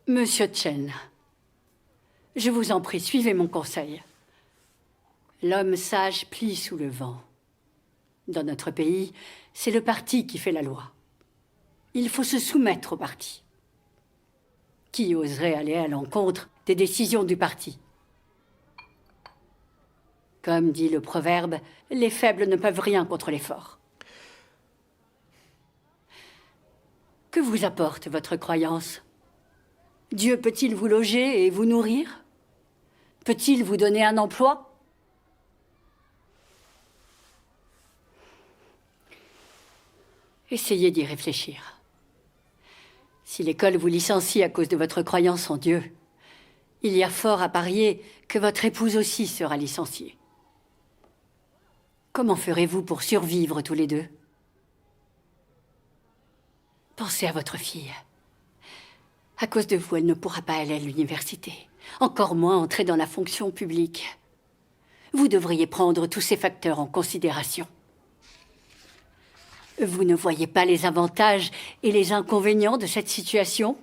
Monsieur Chen, je vous en prie, suivez mon conseil. L'homme sage plie sous le vent. Dans notre pays, c'est le parti qui fait la loi. Il faut se soumettre au parti. Qui oserait aller à l'encontre des décisions du parti? Comme dit le proverbe, les faibles ne peuvent rien contre les forts. Que vous apporte votre croyance? Dieu peut-il vous loger et vous nourrir? Peut-il vous donner un emploi? Essayez d'y réfléchir. Si l'école vous licencie à cause de votre croyance en Dieu, il y a fort à parier que votre épouse aussi sera licenciée. Comment ferez-vous pour survivre tous les deux? Pensez à votre fille. À cause de vous, elle ne pourra pas aller à l'université, encore moins entrer dans la fonction publique. Vous devriez prendre tous ces facteurs en considération. Vous ne voyez pas les avantages et les inconvénients de cette situation?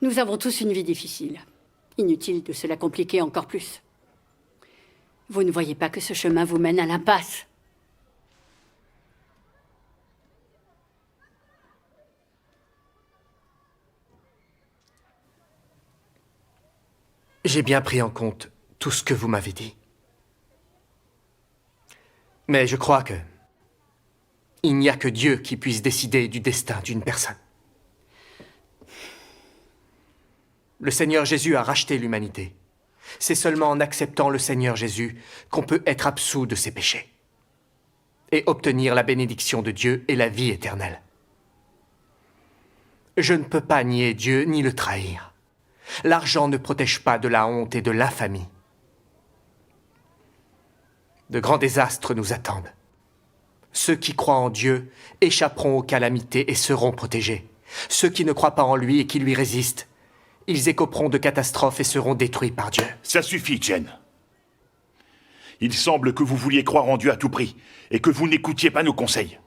Nous avons tous une vie difficile. Inutile de se la compliquer encore plus. Vous ne voyez pas que ce chemin vous mène à l'impasse? J'ai bien pris en compte tout ce que vous m'avez dit. Mais je crois que il n'y a que Dieu qui puisse décider du destin d'une personne. Le Seigneur Jésus a racheté l'humanité. C'est seulement en acceptant le Seigneur Jésus qu'on peut être absous de ses péchés et obtenir la bénédiction de Dieu et la vie éternelle. Je ne peux pas nier Dieu ni le trahir. L'argent ne protège pas de la honte et de l'infamie. De grands désastres nous attendent. Ceux qui croient en Dieu échapperont aux calamités et seront protégés. Ceux qui ne croient pas en lui et qui lui résistent, ils écoperont de catastrophes et seront détruits par Dieu. Ça suffit, Chen. Il semble que vous vouliez croire en Dieu à tout prix et que vous n'écoutiez pas nos conseils.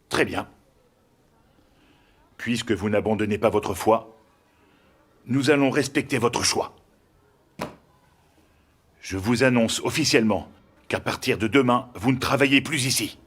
Très bien. Puisque vous n'abandonnez pas votre foi, nous allons respecter votre choix. Je vous annonce officiellement qu'à partir de demain, vous ne travaillez plus ici.